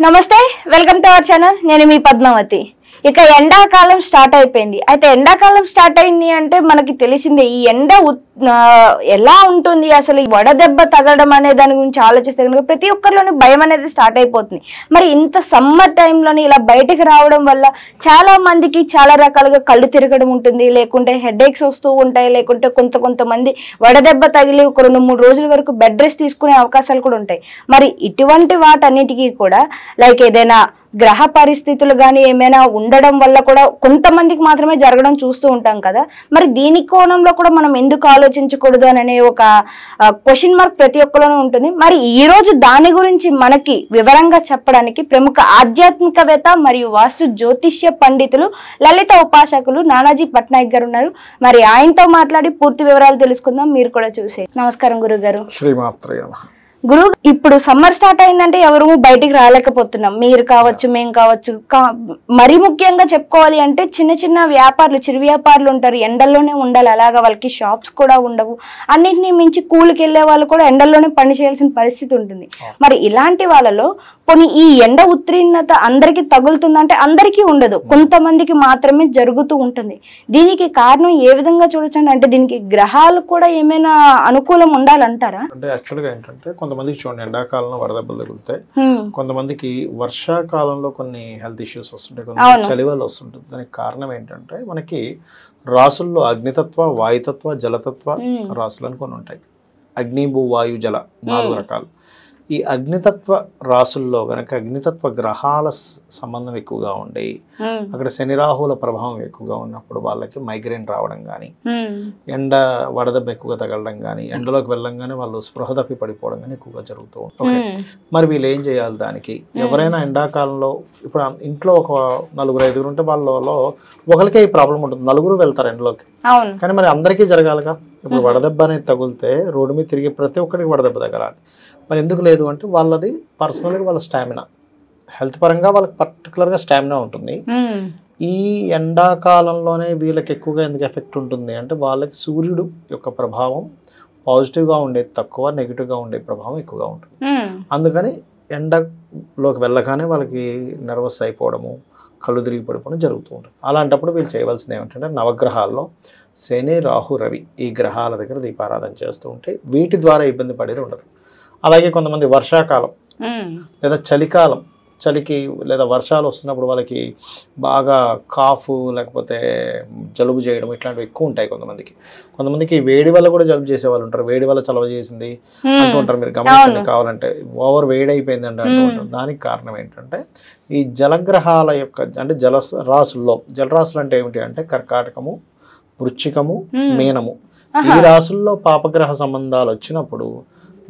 నమస్తే, welcome to our channel. నేను మీ పద్మావతి. ఇక ఎండాకాలం స్టార్ట్ అయిపోయింది. అయితే ఎండాకాలం స్టార్ట్ అయింది అంటే మనకి తెలిసిందే ఈ ఎండ ఎలా ఉంటుంది, అసలు ఈ వడదెబ్బ తగలడం అనే దాని గురించి ఆలోచిస్తే కనుక ప్రతి ఒక్కరిలోని భయం అనేది స్టార్ట్ అయిపోతుంది. మరి ఇంత సమ్మర్ టైంలోని ఇలా బయటకు రావడం వల్ల చాలా మందికి చాలా రకాలుగా కళ్ళు తిరగడం ఉంటుంది, లేకుంటే హెడేక్స్ వస్తూ ఉంటాయి, లేకుంటే కొంతమంది వడదెబ్బ తగిలి ఒక 2-3 రోజుల వరకు బెడ్ రెస్ట్ తీసుకునే అవకాశాలు కూడా ఉంటాయి. మరి ఇటువంటి వాటన్నిటికీ కూడా లైక్ ఏదైనా గ్రహ పరిస్థితులు కానీ ఏమైనా ఉండడం వల్ల కూడా కొంతమందికి మాత్రమే జరగడం చూస్తూ ఉంటాం కదా. మరి దీని కోణంలో కూడా మనం ఎందుకు ఆలోచించకూడదు అనే ఒక క్వశ్చన్ మార్క్ ప్రతి ఒక్కరిలోనూ ఉంటుంది. మరి ఈ రోజు దాని గురించి మనకి వివరంగా చెప్పడానికి ప్రముఖ ఆధ్యాత్మికవేత్త మరియు వాస్తు జ్యోతిష్య పండితులు, లలిత ఉపాసకులు నానాజీ పట్నాయక్ గారు ఉన్నారు. మరి ఆయనతో మాట్లాడి పూర్తి వివరాలు తెలుసుకుందాం. మీరు కూడా చూసే. నమస్కారం గురువు గారు. శ్రీమాత్రే నమః. గురు, ఇప్పుడు సమ్మర్ స్టార్ట్ అయిందంటే ఎవరు బయటికి రాలేకపోతున్నాం. మీరు కావచ్చు, మేము కావచ్చు. మరీ ముఖ్యంగా చెప్పుకోవాలి అంటే చిన్న వ్యాపారులు, చిరు వ్యాపారులు ఉంటారు, ఎండల్లోనే ఉండాలి. అలాగా వాళ్ళకి షాప్స్ కూడా ఉండవు. అన్నింటినీ మించి కూలికి వెళ్ళే వాళ్ళు కూడా ఎండల్లోనే పని చేయాల్సిన పరిస్థితి ఉంటుంది. మరి ఇలాంటి వాళ్ళలో కొన్ని ఈ ఎండ ఉత్తీర్ణత అందరికీ తగులుతుందంటే అందరికీ ఉండదు, కొంతమందికి మాత్రమే జరుగుతూ ఉంటుంది. దీనికి కారణం ఏ విధంగా చూడొచ్చండి? అంటే దీనికి గ్రహాలు కూడా ఏమైనా అనుకూలం ఉండాలంటారా? అంటే యాక్చువల్గా ఏంటంటే కొంతమందికి చూడండి ఎండాకాలంలో వడదెబ్బలు తగులుతాయి, కొంతమందికి వర్షాకాలంలో కొన్ని హెల్త్ ఇష్యూస్ వస్తుంటాయి, కొంతమంది చలివలు వస్తుంటుంది. దానికి కారణం ఏంటంటే మనకి రాసుల్లో అగ్నితత్వ, వాయుతత్వ, జలతత్వ రాసులు అని కొన్ని ఉంటాయి. అగ్ని, భూ, వాయు, జల 4 రకాలు. ఈ అగ్నితత్వ రాసుల్లో కనుక అగ్నితత్వ గ్రహాల సంబంధం ఎక్కువగా ఉండి అక్కడ శని రాహువుల ప్రభావం ఎక్కువగా ఉన్నప్పుడు వాళ్ళకి మైగ్రేన్ రావడం కానీ, ఎండ వడదెబ్బ ఎక్కువగా తగలడం కానీ, ఎండలోకి వెళ్ళంగానే వాళ్ళు స్పృహ తప్పి పడిపోవడం కానీ ఎక్కువగా జరుగుతూ ఉంటుంది. మరి వీళ్ళు ఏం చేయాలి దానికి? ఎవరైనా ఎండాకాలంలో ఇప్పుడు ఇంట్లో ఒక 4-5 ఉంటే వాళ్ళలో ఒకరికే ఈ ప్రాబ్లం ఉంటుంది, 4 వెళ్తారు ఎండలోకి. కానీ మరి అందరికీ జరగాలిగా. ఇప్పుడు వడదెబ్బ అనేది తగిలితే రోడ్డు మీద తిరిగి ప్రతి ఒక్కరికి వడదెబ్బ తగలాలి. మరి ఎందుకు లేదు అంటే వాళ్ళది పర్సనల్గా వాళ్ళ స్టామినా, హెల్త్ పరంగా వాళ్ళకి పర్టికులర్గా స్టామినా ఉంటుంది. ఈ ఎండాకాలంలోనే వీళ్ళకి ఎక్కువగా ఎందుకు ఎఫెక్ట్ ఉంటుంది అంటే వాళ్ళకి సూర్యుడు యొక్క ప్రభావం పాజిటివ్గా ఉండేది తక్కువ, నెగిటివ్గా ఉండే ప్రభావం ఎక్కువగా ఉంటుంది. అందుకని ఎండలోకి వెళ్ళగానే వాళ్ళకి నర్వస్ అయిపోవడము, కళ్ళు తిరిగి పడిపోవడం జరుగుతూ ఉంటుంది. అలాంటప్పుడు వీళ్ళు చేయవలసింది ఏమిటంటే నవగ్రహాల్లో శని, రాహు, రవి ఈ గ్రహాల దగ్గర దీపారాధన చేస్తూ ఉంటే వీటి ద్వారా ఇబ్బంది పడేది ఉండదు. అలాగే కొంతమంది వర్షాకాలం లేదా చలికాలం, చలికి లేదా వర్షాలు వస్తున్నప్పుడు వాళ్ళకి బాగా కాఫ్ లేకపోతే జలుబు చేయడం ఇట్లాంటివి ఎక్కువ ఉంటాయి. కొంతమందికి వేడి వల్ల కూడా జలుబు చేసే వాళ్ళు ఉంటారు. వేడి వల్ల చలవ చేసింది అంటూ ఉంటారు. మీరు గమనించండి కావాలంటే, ఓవర్ వేడి అయిపోయింది అంటే అంటూ ఉంటారు. దానికి కారణం ఏంటంటే ఈ జలగ్రహాల యొక్క అంటే జలరాశులు అంటే ఏమిటి అంటే కర్కాటకము, వృశ్చికము, మీనము ఈ రాశుల్లో పాపగ్రహ సంబంధాలు వచ్చినప్పుడు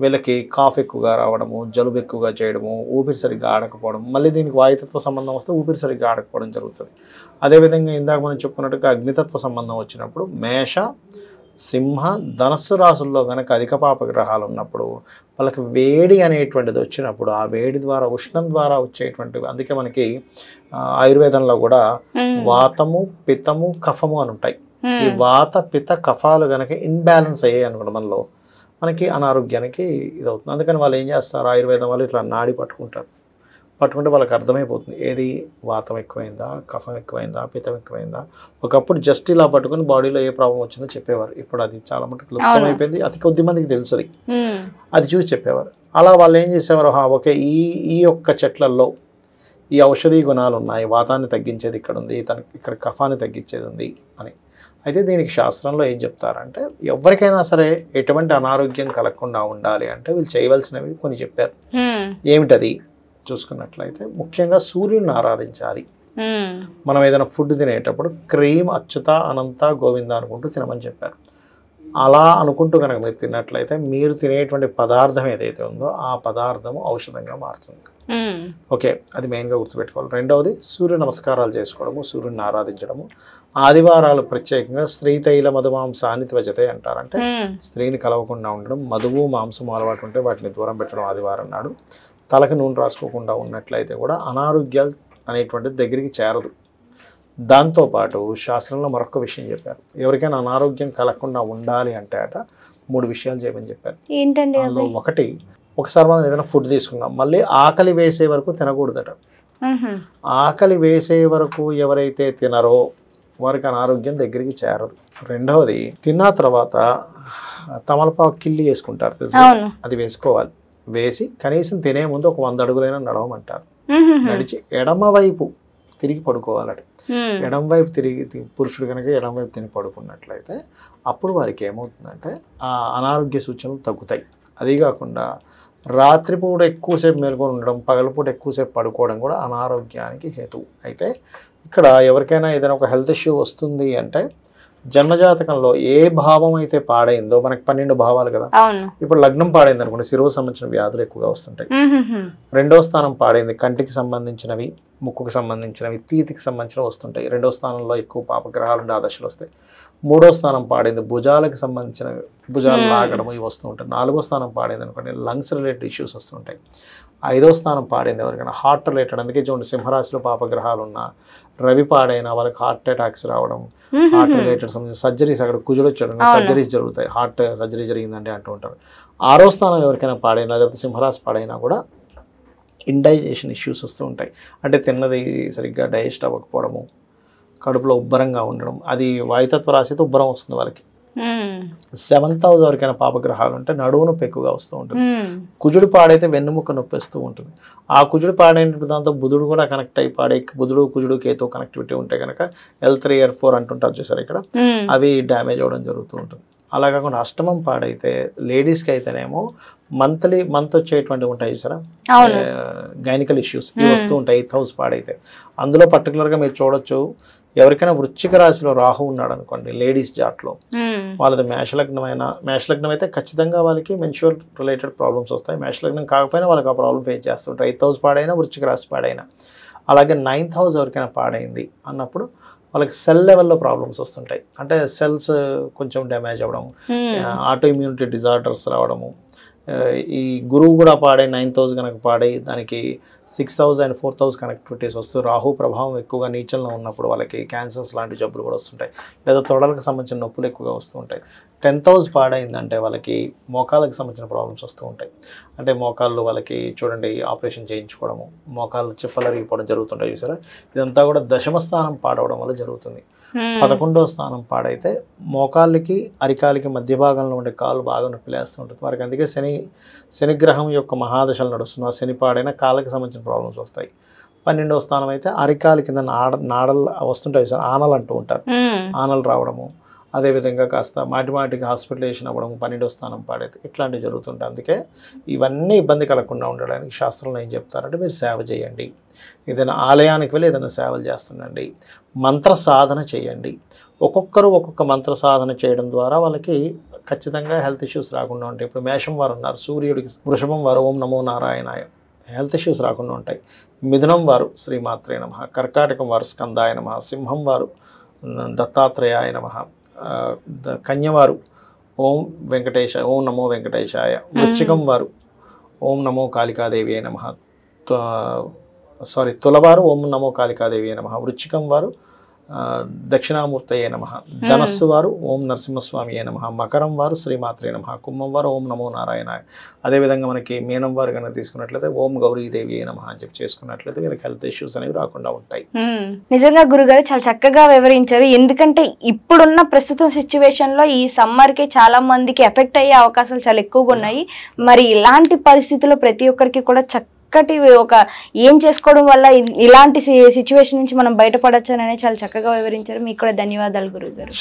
వీళ్ళకి కాఫ్ ఎక్కువగా రావడము, జలుబు ఎక్కువగా చేయడము, ఊపిరి సరిగ్గా ఆడకపోవడం, మళ్ళీ దీనికి వాయుతత్వ సంబంధం వస్తే ఊపిరి సరిగ్గా ఆడకపోవడం జరుగుతుంది. అదేవిధంగా ఇందాక మనం చెప్పుకున్నట్టుగా అగ్నితత్వ సంబంధం వచ్చినప్పుడు మేష, సింహ, ధనస్సు రాశుల్లో కనుక అధిక పాపగ్రహాలు ఉన్నప్పుడు వాళ్ళకి వేడి అనేటువంటిది వచ్చినప్పుడు ఆ వేడి ద్వారా, ఉష్ణం ద్వారా వచ్చేటువంటివి, అందుకే మనకి ఆయుర్వేదంలో కూడా వాతము, పిత్తము, కఫము అని ఉంటాయి. ఈ వాత, పిత్త, కఫాలు కనుక ఇన్బ్యాలెన్స్ అయ్యాయి అనుకోండి మనలో, మనకి అనారోగ్యానికి ఇదవుతుంది. అందుకని వాళ్ళు ఏం చేస్తారు, ఆయుర్వేదం వాళ్ళు ఇట్లా నాడి పట్టుకుంటే వాళ్ళకి అర్థమైపోతుంది ఏది వాతం ఎక్కువైందా, కఫం ఎక్కువైందా, పిత్తం ఎక్కువైందా. ఒకప్పుడు జస్ట్ ఇలా పట్టుకుని బాడీలో ఏ ప్రాబ్లం వచ్చిందో చెప్పేవారు. ఇప్పుడు అది చాలా మటుకు లుప్తమైపోయింది, అతి కొద్ది మందికి తెలుస్తుంది. అది చూసి చెప్పేవారు. అలా వాళ్ళు ఏం చేసేవారు, ఓకే ఈ యొక్క చెట్లల్లో ఈ ఔషధీ గుణాలు ఉన్నాయి, వాతాన్ని తగ్గించేది ఇక్కడ ఉంది, ఇక్కడ కఫాన్ని తగ్గించేది ఉంది అని. అయితే దీనికి శాస్త్రంలో ఏం చెప్తారంటే ఎవరికైనా సరే ఎటువంటి అనారోగ్యం కలగకుండా ఉండాలి అంటే వీళ్ళు చేయవలసినవి కొన్ని చెప్పారు. ఏమిటది చూసుకున్నట్లయితే ముఖ్యంగా సూర్యుడిని ఆరాధించాలి. మనం ఏదైనా ఫుడ్ తినేటప్పుడు క్రీమ్, అచ్యుత, అనంత, గోవింద అనుకుంటూ తినమని చెప్పారు. అలా అనుకుంటూ కనుక మీరు తిన్నట్లయితే మీరు తినేటువంటి పదార్థం ఏదైతే ఉందో ఆ పదార్థము ఔషధంగా మారుతుంది. ఓకే, అది మెయిన్గా గుర్తుపెట్టుకోవాలి. రెండవది సూర్య నమస్కారాలు చేసుకోవడము, సూర్యుడిని ఆరాధించడము. ఆదివారాలు ప్రత్యేకంగా స్త్రీ తైల మధుమాంసాన్ని త్వజతే అంటారంటే స్త్రీని కలవకుండా ఉండడం, మధువు మాంసం అలవాటు ఉంటే వాటిని దూరం పెట్టడం ఆదివారం నాడు. తలకి నూనె రాసుకోకుండా ఉన్నట్లయితే కూడా అనారోగ్యాలు అనేటువంటిది దగ్గరికి చేరదు. దాంతోపాటు శాస్త్రంలో మరొక విషయం చెప్పారు, ఎవరికైనా అనారోగ్యం కలగకుండా ఉండాలి అంటే 3 విషయాలు చేయమని చెప్పారు. ఏంటండి? అందులో ఒకటి ఒకసారి మనం ఏదైనా ఫుడ్ తీసుకున్నాం, మళ్ళీ ఆకలి వేసే వరకు తినకూడదట. ఆకలి వేసే వరకు ఎవరైతే తినరో వారికి అనారోగ్యం దగ్గరికి చేరదు. రెండవది, తిన్న తర్వాత తమలపాకు కిల్లి వేసుకుంటారు తెలుసు, అది వేసుకోవాలి. వేసి కనీసం తినే ముందు ఒక 100 అడుగులైనా నడవమంటారు. నడిచి ఎడమ వైపు తిరిగి పడుకోవాలట. ఎడమ వైపు తిరిగి పురుషుడు కనుక ఎడమ వైపు తిని పడుకున్నట్లయితే అప్పుడు వారికి ఏమవుతుందంటే ఆ అనారోగ్య సూచనలు తగ్గుతాయి. అది కాకుండా రాత్రిపూట ఎక్కువసేపు మేల్కొని ఉండడం, పగలపూట ఎక్కువసేపు పడుకోవడం కూడా అనారోగ్యానికి హేతువు. అయితే ఇక్కడ ఎవరికైనా ఏదైనా ఒక హెల్త్ ఇష్యూ వస్తుంది అంటే జన్మజాతకంలో ఏ భావం అయితే పాడైందో, మనకి 12 భావాలు కదా, ఇప్పుడు లగ్నం పాడైంది అనుకోండి, శిరోకు సంబంధించిన వ్యాధులు ఎక్కువగా వస్తుంటాయి. 2వ స్థానం పాడైంది, కంటికి సంబంధించినవి, ముక్కుకు సంబంధించినవి, తీతికి సంబంధించినవి వస్తుంటాయి. 2వ స్థానంలో ఎక్కువ పాపగ్రహాలు ఉండే ఆదశలు వస్తాయి. 3వ స్థానం పాడైంది, భుజాలకు సంబంధించిన భుజాలు లాగడం ఇవి వస్తూ ఉంటాయి. 4వ స్థానం పాడైంది అనుకోండి, లంగ్స్ రిలేటెడ్ ఇష్యూస్ వస్తుంటాయి. 5వ స్థానం పాడైంది ఎవరికైనా హార్ట్ రిలేటెడ్, అందుకే చూడండి సింహరాశిలో పాపగ్రహాలు ఉన్న రవి పాడైనా వాళ్ళకి హార్ట్ అటాక్స్ రావడం, హార్ట్ రిలేటెడ్ సంబంధించిన సర్జరీస్, అక్కడ కుజుడు వచ్చాడు సర్జరీస్ జరుగుతాయి, హార్ట్ సర్జరీ జరిగిందండి అంటూ ఉంటారు. 6వ స్థానం ఎవరికైనా పాడైనా లేకపోతే సింహరాశి పాడైనా కూడా ఇండైజెషన్ ఇష్యూస్ వస్తూ ఉంటాయి. అంటే తిన్నది సరిగ్గా డైజెస్ట్ అవ్వకపోవడము, కడుపులో ఉబ్బరంగా ఉండడం, అది వాయుతత్వ రాశి అయితే ఉబ్బరం వస్తుంది వాళ్ళకి. 7th హౌస్ ఎవరికైనా పాపగ్రహాలు ఉంటే నడువు నొప్పి ఎక్కువగా వస్తూ ఉంటుంది. కుజుడు పాడైతే వెన్నుముక్క నొప్పి వస్తూ ఉంటుంది. ఆ కుజుడు పాడైనప్పుడు దాంతో బుధుడు కూడా కనెక్ట్ అయి పాడే, బుధుడు కుజుడు కేతు కనెక్టివిటీ ఉంటే కనుక L3 L4 అంటుంటారు చూసారు ఇక్కడ, అవి డ్యామేజ్ అవ్వడం జరుగుతూ ఉంటుంది. అలా కాకుండా అష్టమం పాడైతే లేడీస్కి అయితేనేమో మంత్ వచ్చేటువంటివి ఉంటాయి చూసారా, గైనికల్ ఇష్యూస్ ఇవి వస్తూ ఉంటాయి 8th హౌస్ పాడైతే. అందులో పర్టికులర్గా మీరు చూడొచ్చు, ఎవరికైనా వృశ్చిక రాశిలో రాహు ఉన్నాడు అనుకోండి లేడీస్ జాట్లో, వాళ్ళది మేషలగ్నం అయితే ఖచ్చితంగా వాళ్ళకి మెన్స్ట్రువల్ రిలేటెడ్ ప్రాబ్లమ్స్ వస్తాయి. మేషలగ్నం కాకపోయినా వాళ్ళకి ఆ ప్రాబ్లం ఫేస్ చేస్తుంటారు, 8th హౌస్ పాడైనా వృశ్చిక రాశి పాడైనా. అలాగే 9th హౌస్ ఎవరికైనా పాడైంది అన్నప్పుడు వాళ్ళకి సెల్ లెవెల్లో ప్రాబ్లమ్స్ వస్తుంటాయి. అంటే సెల్స్ కొంచెం డ్యామేజ్ అవ్వడం, ఆటో ఇమ్యూనిటీ డిజార్డర్స్ రావడము. ఈ గురువు కూడా పాడే 9th హౌస్ కనుక పాడే దానికి 6th house and 4th house connectivities వస్తూ రాహు ప్రభావం ఎక్కువగా నీచంలో ఉన్నప్పుడు వాళ్ళకి క్యాన్సర్స్ లాంటి జబ్బులు కూడా వస్తుంటాయి, లేదా తొడలకు సంబంధించిన నొప్పులు ఎక్కువగా వస్తూ ఉంటాయి. 10th హౌస్ పాడైందంటే వాళ్ళకి మోకాళ్ళకి సంబంధించిన ప్రాబ్లమ్స్ వస్తూ ఉంటాయి. అంటే మోకాళ్ళు వాళ్ళకి చూడండి ఆపరేషన్ చేయించుకోవడము, మోకాళ్ళు చిప్పలు అరిగిపోవడం జరుగుతుంటాయి చూసారా. ఇదంతా కూడా దశమ స్థానం పాడవడం వల్ల జరుగుతుంది. 11వ స్థానం పాడైతే మోకాళ్ళకి అరికాలికి మధ్య భాగంలో ఉండే కాళ్ళు బాగా నొప్పి లేస్తూ ఉంటుంది వారికి. అందుకే శనిగ్రహం యొక్క మహాదశలు నడుస్తున్న శని పాడైన కాళ్ళకి సంబంధించిన ప్రాబ్లమ్స్ వస్తాయి. 12వ స్థానం అయితే అరికాలి కింద నాడలు వస్తుంటాయి సార్, ఆనలు అంటూ ఉంటారు, ఆనలు రావడము, అదేవిధంగా కాస్త మాటికి హాస్పిటలైజేషన్ అవ్వడం 12వ స్థానం పాడైతే ఇట్లాంటివి జరుగుతుంటాయి. అందుకే ఇవన్నీ ఇబ్బంది కలగకుండా ఉండడానికి శాస్త్రంలో ఏం చెప్తారంటే మీరు సేవ చేయండి, ఏదైనా ఆలయానికి వెళ్ళి ఏదైనా సేవలు చేస్తుండండి, మంత్ర సాధన చేయండి. ఒక్కొక్కరు ఒక్కొక్క మంత్ర సాధన చేయడం ద్వారా వాళ్ళకి ఖచ్చితంగా హెల్త్ ఇష్యూస్ రాకుండా ఉంటాయి. ఇప్పుడు మేషం వారు ఉన్నారు, సూర్యుడికి, వృషభం వారు ఓం నమో నారాయణాయ, హెల్త్ ఇష్యూస్ రాకుండా ఉంటాయి. మిథునం వారు శ్రీమాత్రే నమః, కర్కాటకం వారు స్కందాయ నమః, సింహం వారు దత్తాత్రేయాయ నమః, కన్యవారు ఓం ఓం నమో వెంకటేశాయ, వృశ్చికం వారు ఓం నమో కాళికాదేవి నమః, తులవారు ఓం నమో కాళికాదేవి నమః, వృశ్చికం వారు దక్షిణామూర్తయే నమః, ధనస్సు వారు ఓం నరసింహస్వామియే నమః, మకరం వారు శ్రీమాత్రే నమః, కుంభం వారు ఓం నమో నారాయణాయ. అదేవిధంగా మనకి మీనం వారు కనుక తీసుకున్నట్లయితే ఓం గౌరీదేవి నమః అని చెప్పి చేసుకున్నట్లయితే వీళ్ళకి హెల్త్ ఇష్యూస్ అనేవి రాకుండా ఉంటాయి. నిజంగా గురుగారు చాలా చక్కగా వివరించారు. ఎందుకంటే ఇప్పుడున్న ప్రస్తుతం సిచ్యువేషన్ లో ఈ సమ్మర్ కి చాలా మందికి ఎఫెక్ట్ అయ్యే అవకాశాలు చాలా ఎక్కువగా ఉన్నాయి. మరి ఇలాంటి పరిస్థితుల్లో ప్రతి ఒక్కరికి కూడా చక్కటి ఒక ఏం చేసుకోవడం వల్ల ఇలాంటి సిచ్యువేషన్ నుంచి మనం బయటపడొచ్చు అని చాలా చక్కగా వివరించారు. మీకు కూడా ధన్యవాదాలు గురుగారు.